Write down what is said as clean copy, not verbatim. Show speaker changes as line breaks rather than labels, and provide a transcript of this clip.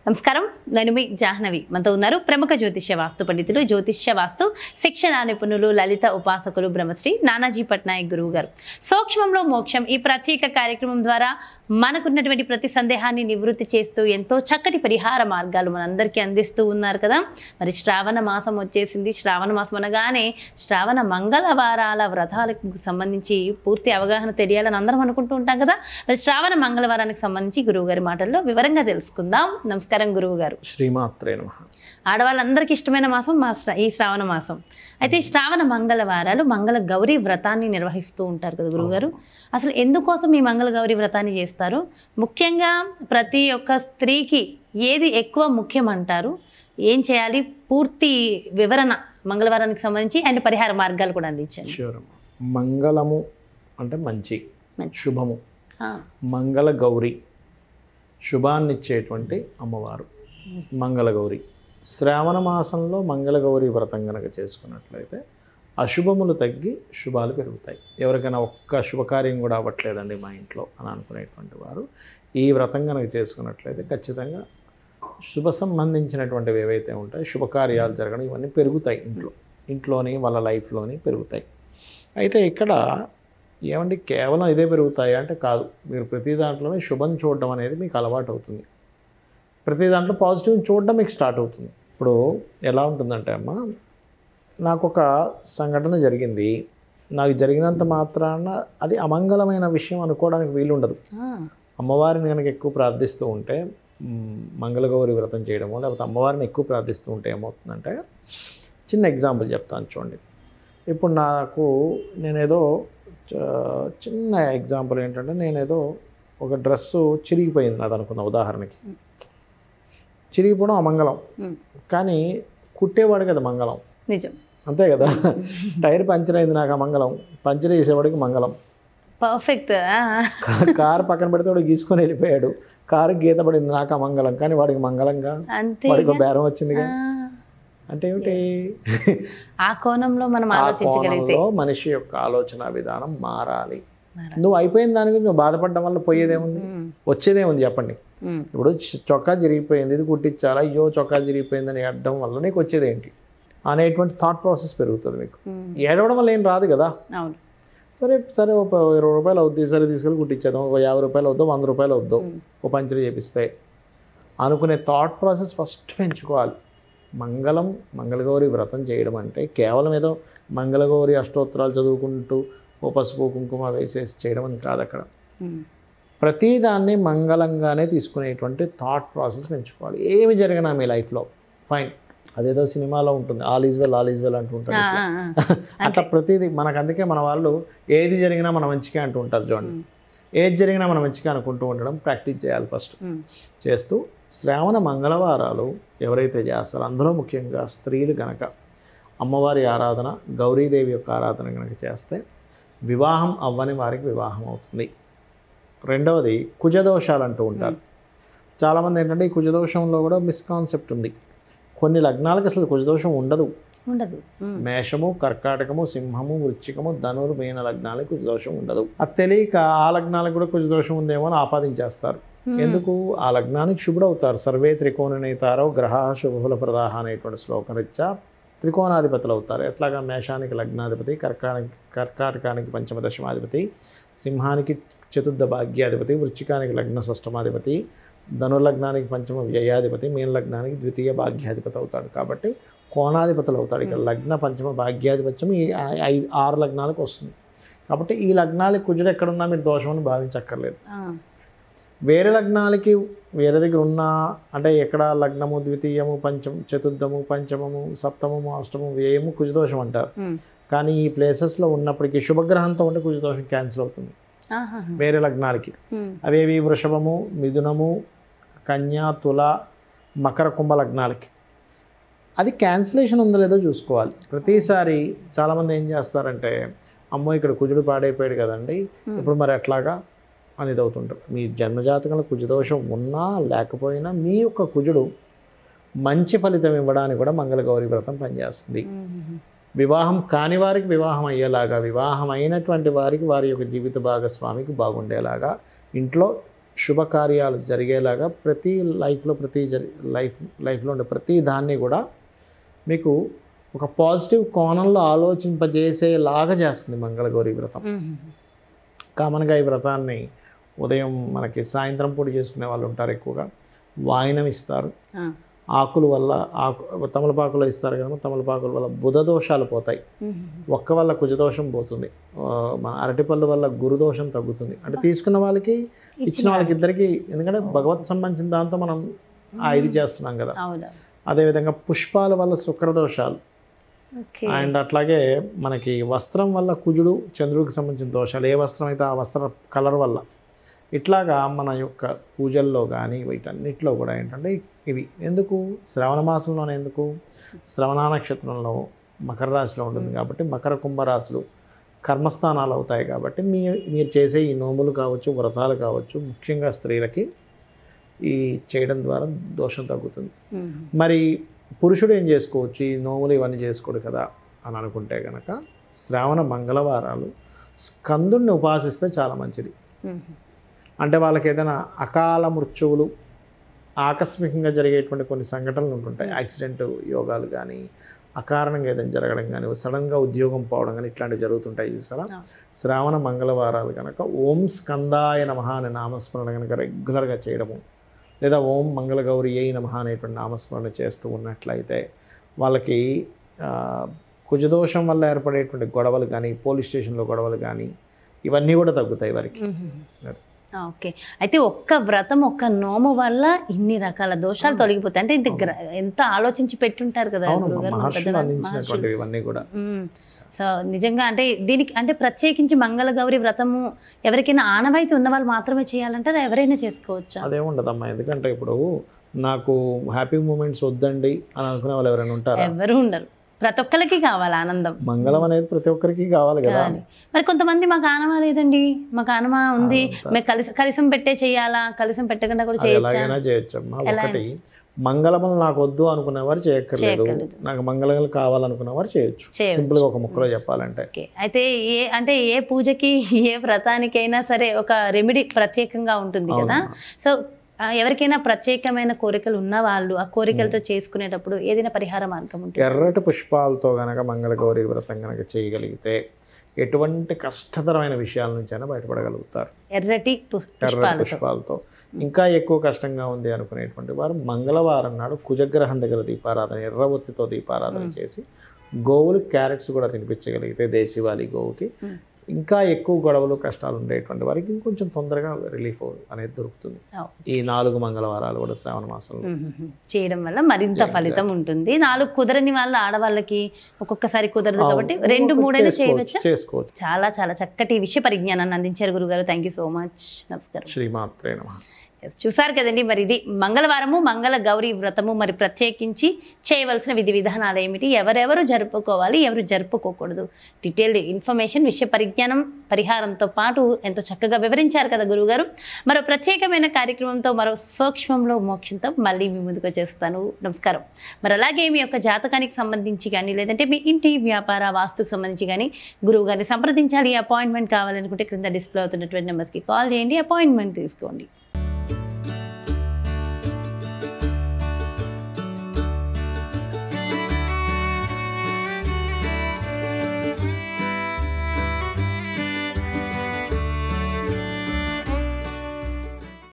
నమస్కారం, నేను మీ జాహ్నవి. మనతో ఉన్నారు ప్రముఖ జ్యోతిష్య వాస్తు పండితులు, జ్యోతిష్య వాస్తు శిక్షణ నిపుణులు, లలిత ఉపాసకులు బ్రహ్మశ్రీ నానాజీ పట్నాయక్ గురువు గారు. సూక్ష్మంలో మోక్షం ఈ ప్రత్యేక కార్యక్రమం ద్వారా మనకున్నటువంటి ప్రతి సందేహాన్ని నివృత్తి చేస్తూ ఎంతో చక్కటి పరిహార మార్గాలు మనందరికీ అందిస్తూ ఉన్నారు కదా. మరి శ్రావణ మాసం వచ్చేసింది. శ్రావణ మాసం అనగానే శ్రావణ మంగళవారాల వ్రతాలకు సంబంధించి పూర్తి అవగాహన తెలియాలని అందరం అనుకుంటూ ఉంటాం కదా. మరి శ్రావణ మంగళవారానికి సంబంధించి గురువు గారి మాటల్లో వివరంగా తెలుసుకుందాం. నమస్కారం గురువు గారు.
శ్రీమాత్రే నమః.
ఆడవాళ్ళందరికీ ఇష్టమైన మాసం ఈ శ్రావణ మాసం. అయితే శ్రావణ మంగళవారాలు మంగళ గౌరీ వ్రతాన్ని నిర్వహిస్తూ ఉంటారు కదా గురువుగారు. అసలు ఎందుకోసం ఈ మంగళ గౌరీ వ్రతాన్ని చేస్తారు? ముఖ్యంగా ప్రతి ఒక్క స్త్రీకి ఏది ఎక్కువ ముఖ్యం అంటారు? ఏం చేయాలి? పూర్తి వివరణ మంగళవారానికి సంబంధించి అండ్ పరిహార మార్గాలు కూడా అందించండి.
మంగళము అంటే మంచి, శుభము. మంగళ గౌరి శుభాన్నిచ్చేటువంటి అమ్మవారు మంగళగౌరి. శ్రావణ మాసంలో మంగళగౌరి వ్రతం కనుక చేసుకున్నట్లయితే అశుభములు తగ్గి శుభాలు పెరుగుతాయి. ఎవరికైనా ఒక్క శుభకార్యం కూడా అవ్వట్లేదండి మా ఇంట్లో అని అనుకునేటువంటి వారు ఈ వ్రతం కనుక చేసుకున్నట్లయితే ఖచ్చితంగా శుభ సంబంధించినటువంటివి ఏవైతే ఉంటాయో శుభకార్యాలు జరగడం ఇవన్నీ పెరుగుతాయి. ఇంట్లోని వాళ్ళ లైఫ్లోని పెరుగుతాయి. అయితే ఇక్కడ ఏమండి కేవలం ఇదే పెరుగుతాయి అంటే కాదు. మీరు ప్రతి దాంట్లోనే శుభం చూడడం అనేది మీకు అలవాటు అవుతుంది. ప్రతి దాంట్లో పాజిటివ్ చూడడం మీకు స్టార్ట్ అవుతుంది. ఇప్పుడు ఎలా ఉంటుందంటే అమ్మ, నాకు ఒక సంఘటన జరిగింది. నాకు జరిగినంత మాత్రాన అది అమంగళమైన విషయం అనుకోవడానికి వీలుండదు. అమ్మవారిని కనుక ఎక్కువ ప్రార్థిస్తూ ఉంటే, మంగళగౌరి వ్రతం చేయడమో లేకపోతే అమ్మవారిని ఎక్కువ ప్రార్థిస్తూ ఉంటే ఏమవుతుందంటే, చిన్న ఎగ్జాంపుల్ చెప్తాను చూడండి. ఇప్పుడు నేనేదో చిన్న ఎగ్జాంపుల్ ఏంటంటే, నేనేదో ఒక డ్రెస్సు చిరిగిపోయింది నాది అనుకున్న ఉదాహరణకి. చిరిగిపోవడం అమంగళం, కానీ కుట్టేవాడికి అది మంగళం.
నిజం,
అంతే కదా. టైర్ పంచర్ అయింది, నాకు అమంగళం. పంచర్ చేసేవాడికి మంగళం.
పర్ఫెక్ట్.
కారు పక్కన పెడితే వాడు గీసుకొని వెళ్ళిపోయాడు. కారు గీత పడింది, నాకు అమంగళం, కానీ వాడికి మంగళంగా వాడికి బేరం వచ్చిందిగా. అంటే ఏమిటి?
ఆ కోణంలో మనం ఆలోచించగలిగితే
మనిషి యొక్క ఆలోచన విధానం మారాలి. నువ్వు అయిపోయిన దాని గురించి నువ్వు బాధపడడం వల్ల పోయేదేముంది, వచ్చేదేముంది చెప్పండి. ఇప్పుడు చొక్కా చిరిగిపోయింది, ఇది కుట్టించాలా, అయ్యో చొక్కా చిరిగిపోయిందని ఏడడం వల్ల నీకు వచ్చేదేంటి అనేటువంటి థాట్ ప్రాసెస్ పెరుగుతుంది మీకు. ఏడవడం వల్ల ఏం రాదు కదా. సరే సరే, ఒక 20 రూపాయలు అవుద్ది, సరే తీసుకెళ్ళి కుట్టించేద్దాం. ఒక 50 రూపాయలు అవుద్దాం, 100 రూపాయలు అవుద్దాం, ఓ పంచర్ చేపిస్తే అనుకునే థాట్ ప్రాసెస్ ఫస్ట్ పెంచుకోవాలి. మంగళగౌరి వ్రతం చేయడం అంటే కేవలం ఏదో మంగళగౌరి అష్టోత్తరాలు చదువుకుంటూ ఓ పసుపు కుంకుమ వేసేసి చేయడం అని కాదు. అక్కడ ప్రతిదాన్ని మంగళంగానే తీసుకునేటువంటి థాట్ ప్రాసెస్ పెంచుకోవాలి. ఏమి జరిగినా మీ లైఫ్లో ఫైన్, అదేదో సినిమాలో ఉంటుంది, ఆల్ ఈజ్ వెల్ అంటూ ఉంటారు. అట్లా ప్రతిదీ మనకు, అందుకే మన వాళ్ళు ఏది జరిగినా మన మంచిగా అంటూ ఉంటారు చూడండి. ఏది జరిగినా మన మంచిగా అనుకుంటూ ఉండడం ప్రాక్టీస్ చేయాలి ఫస్ట్. చేస్తూ శ్రావణ మంగళవారాలు ఎవరైతే చేస్తారో అందులో ముఖ్యంగా స్త్రీలు కనుక అమ్మవారి ఆరాధన, గౌరీదేవి యొక్క ఆరాధన కనుక చేస్తే వివాహం అవ్వని వారికి వివాహం అవుతుంది. రెండవది కుజదోషాలు అంటూ ఉంటారు. చాలామంది ఏంటంటే ఈ కుజదోషంలో కూడా మిస్కాన్సెప్ట్ ఉంది. కొన్ని లగ్నాలకు అసలు కుజదోషం ఉండదు. మేషము, కర్కాటకము, సింహము, వృశ్చికము, ధనురు, మీన లగ్నాలకు కుజదోషం ఉండదు. అది తెలియక ఆ లగ్నాలకు కూడా కుజదోషం ఉందేమో అని ఆపాదించేస్తారు. ఎందుకు? ఆ లగ్నానికి శుభుడవుతారు. సర్వే త్రికోణనేతారో గ్రహ శుభఫల ప్రదాహ అనేటువంటి శ్లోకం రీత్యా త్రికోణాధిపతులు అవుతారు. ఎట్లాగా మేషానికి లగ్నాధిపతి, కర్కాటకానికి పంచమ దశమాధిపతి, సింహానికి చతుర్థ భాగ్యాధిపతి, వృశ్చికానికి లగ్న షష్టమాధిపతి, ధనుర్లగ్నానికి పంచమ వ్యయాధిపతి, మీన లగ్నానికి ద్వితీయ భాగ్యాధిపతి అవుతాడు. కాబట్టి కోణాధిపతులు అవుతాడు. ఇక్కడ లగ్న పంచమ భాగ్యాధిపత్యం ఈ 6 లగ్నాలకు వస్తుంది. కాబట్టి ఈ లగ్నాలకి కుజుడు ఎక్కడున్నా మీరు దోషమని భావించక్కర్లేదు. వేరే లగ్నాలకి వేరే దగ్గర ఉన్నా, అంటే ఎక్కడ లగ్నము, ద్వితీయము, చతుర్థము, పంచమము, సప్తమము, అష్టమము, వ్యయము కుజదోషం అంటారు. కానీ ఈ ప్లేసెస్లో ఉన్నప్పటికీ శుభగ్రహంతో ఉంటే కుజదోషం క్యాన్సిల్ అవుతుంది వేరే లగ్నాలకి. అవేవి? వృషభము, మిథునము, కన్యా, తుల, మకర, కుంభ లగ్నాలకి. అది క్యాన్సిలేషన్ ఉందో లేదో చూసుకోవాలి. ప్రతిసారి చాలామంది ఏం చేస్తారంటే, అమ్మో ఇక్కడ కుజుడు పాడైపోయాడు కదండి, ఇప్పుడు మరి ఎట్లాగా అనేది అవుతుంటారు. మీ జన్మజాతకంలో కుజదోషం ఉన్నా లేకపోయినా మీ యొక్క కుజుడు మంచి ఫలితం ఇవ్వడానికి కూడా మంగళగౌరి వ్రతం పనిచేస్తుంది. వివాహం కాని వారికి వివాహం అయ్యేలాగా, వివాహం అయినటువంటి వారికి వారి యొక్క జీవిత భాగస్వామికి బాగుండేలాగా, ఇంట్లో శుభకార్యాలు జరిగేలాగా ప్రతి లైఫ్లో ఉండే ప్రతి దాన్ని కూడా మీకు ఒక పాజిటివ్ కోణంలో ఆలోచింపజేసేలాగా చేస్తుంది మంగళగౌరి వ్రతం. కామన్గా ఈ వ్రతాన్ని ఉదయం మనకి సాయంత్రం పూట చేసుకునే వాళ్ళు ఉంటారు, ఎక్కువగా వాయినం ఇస్తారు. ఆకుల వల్ల తమలపాకులు ఇస్తారు కదా, తమలపాకుల వల్ల బుధ దోషాలు పోతాయి, ఒక్క వల్ల కుజదోషం పోతుంది, మన అరటిపళ్ళు వల్ల గురుదోషం తగ్గుతుంది. అంటే తీసుకున్న వాళ్ళకి ఇచ్చిన వాళ్ళకి ఇద్దరికి, ఎందుకంటే భగవత్ సంబంధించిన దాంతో మనం ఇది చేస్తున్నాం కదా. అదేవిధంగా పుష్పాల వల్ల శుక్రదోషాలు, అండ్ అట్లాగే మనకి వస్త్రం వల్ల కుజుడు చంద్రుడికి సంబంధించిన దోషాలు, ఏ వస్త్రం అయితే ఆ వస్త్ర కలర్ వల్ల, ఇట్లాగా మన యొక్క పూజల్లో కానీ వీటన్నిటిలో కూడా ఏంటంటే ఇవి ఎందుకు శ్రవణ మాసంలోనే, ఎందుకు శ్రవణ నక్షత్రంలో మకర రాశిలో ఉంటుంది కాబట్టి మకర కుంభరాశులు కర్మస్థానాలు అవుతాయి కాబట్టి మీరు చేసే ఈ నోములు కావచ్చు, వ్రతాలు కావచ్చు, ముఖ్యంగా స్త్రీలకి ఈ చేయడం ద్వారా దోషం తగ్గుతుంది. మరి పురుషుడు ఏం చేసుకోవచ్చు, ఈ నోములు ఇవన్నీ చేసుకోడు కదా అని అనుకుంటే కనుక శ్రావణ మంగళవారాలు స్కందుడిని ఉపాసిస్తే చాలా మంచిది. అంటే వాళ్ళకి ఏదైనా అకాల మృత్యువులు, ఆకస్మికంగా జరిగేటువంటి కొన్ని సంఘటనలు ఉంటుంటాయి, యాక్సిడెంట్ యోగాలు కానీ, అకారణంగా ఏదైనా జరగడం కానీ, సడన్గా ఉద్యోగం పోవడం కానీ, ఇట్లాంటివి జరుగుతుంటాయి చూసారా. శ్రావణ మంగళవారాలు కనుక ఓం స్కందాయ నమః అనే నామస్మరణ కనుక రెగ్యులర్గా చేయడము, లేదా ఓం మంగళగౌరి అయి నమః అనేటువంటి నామస్మరణ చేస్తూ ఉన్నట్లయితే వాళ్ళకి కుజదోషం వల్ల ఏర్పడేటువంటి గొడవలు కానీ, పోలీస్ స్టేషన్లో గొడవలు కానీ, ఇవన్నీ కూడా తగ్గుతాయి వారికి.
ఓకే, అయితే ఒక్క వ్రతం, ఒక్క నోము వల్ల ఇన్ని రకాల దోషాలు తొలగిపోతాయి. అంటే ఎంత ఆలోచించి పెట్టుంటారు కదా
ఇవన్నీ కూడా.
సో నిజంగా అంటే దీనికి అంటే ప్రత్యేకించి మంగళగౌరి వ్రతము ఎవరికైనా ఆనవాయితీ ఉన్న వాళ్ళు మాత్రమే చేయాలంటారా, ఎవరైనా చేసుకోవచ్చా?
అదేముండదమ్మా, ఎందుకంటే ఇప్పుడు నాకు హ్యాపీ మూమెంట్స్ వద్దండి అని అనుకునే వాళ్ళు ఎవరైనా ఉంటారు?
ఎవరు ఉండరు, ప్రతి ఒక్కరికి కావాలి ఆనందం.
మంగళం అనేది ప్రతి ఒక్కరికి కావాలి కదా.
మరి కొంతమంది మాకు ఆనమా లేదండి, మాకు ఆనమా ఉంది, మేము కలిసం పెట్టే చేయాలా, కలిసం పెట్టకుండా కూడా
చేయొచ్చమ్మా. ఒకటి మంగళములు నాకు వద్దు అనుకునేవారు చేయక్కర్లేదు, నాకు మంగళములు కావాలనుకునేవారు చేయొచ్చు. సింపుల్ గా ఒక ముక్కలో చెప్పాలంటే.
అయితే ఏ పూజకి ఏ వ్రతానికైనా సరే ఒక రెమెడీ ప్రత్యేకంగా ఉంటుంది కదా. సో ఎవరికైనా ప్రత్యేకమైన కోరికలు ఉన్న వాళ్ళు ఆ కోరికలతో చేసుకునేటప్పుడు ఏదైనా పరిహార మార్గం ఉంటుంది?
ఎర్రటి పుష్పాలతో గనక మంగళగౌరి వ్రతం గనక చేయగలిగితే ఎటువంటి కష్టతరమైన విషయాల నుంచి అయినా బయటపడగలుగుతారు.
ఎర్రటి
పుష్పాలతో. ఇంకా ఎక్కువ కష్టంగా ఉంది అనుకునేటువంటి వారు మంగళవారం నాడు కుజగ్రహం దగ్గర దీపారాధన, ఎర్రబొత్తితో దీపారాధన చేసి గోవులు క్యారెట్స్ కూడా తినిపించగలిగితే, దేశీవాలి గోవుకి, ఇంకా ఎక్కువ గొడవలు కష్టాలు ఉండేటువంటి వారికి ఇంకొంచెం తొందరగా రిలీఫ్ అనేది దొరుకుతుంది. ఈ 4 మంగళవారాలు కూడా శ్రావణ మాసంలో
చేయడం వల్ల మరింత ఫలితం ఉంటుంది. 4 కుదరని వాళ్ళు ఆడవాళ్ళకి ఒక్కొక్కసారి కుదరదు కాబట్టి 2, 3 చేసుకోవచ్చు. చాలా చాలా చక్కటి విషయ పరిజ్ఞానాన్ని అందించారు గురుగారు. Thank you so much. నమస్కారం.
శ్రీమాత్రే నమః.
చూసారు కదండి, మరి ఇది మంగళవారము మంగళ గౌరీ వ్రతము. మరి ప్రత్యేకించి చేయవలసిన విధి విధానాలు ఏమిటి, ఎవరెవరు జరుపుకోవాలి, ఎవరు జరుపుకోకూడదు, డీటెయిల్డ్ ఇన్ఫర్మేషన్, విషయ పరిజ్ఞానం, పరిహారంతో పాటు ఎంతో చక్కగా వివరించారు కదా గురువుగారు. మరో ప్రత్యేకమైన కార్యక్రమంతో, మరో సూక్ష్మంలో మోక్షంతో మళ్ళీ మీ ముందుకు వచ్చేస్తాను. నమస్కారం. మరి అలాగే మీ యొక్క జాతకానికి సంబంధించి కానీ, లేదంటే మీ ఇంటి వ్యాపార వాస్తుకు సంబంధించి కానీ గురువు గారిని సంప్రదించాలి, అపాయింట్మెంట్ కావాలనుకుంటే క్రింద డిస్ప్లే అవుతున్నటువంటి నెంబర్స్కి కాల్ చేయండి, అపాయింట్మెంట్ తీసుకోండి.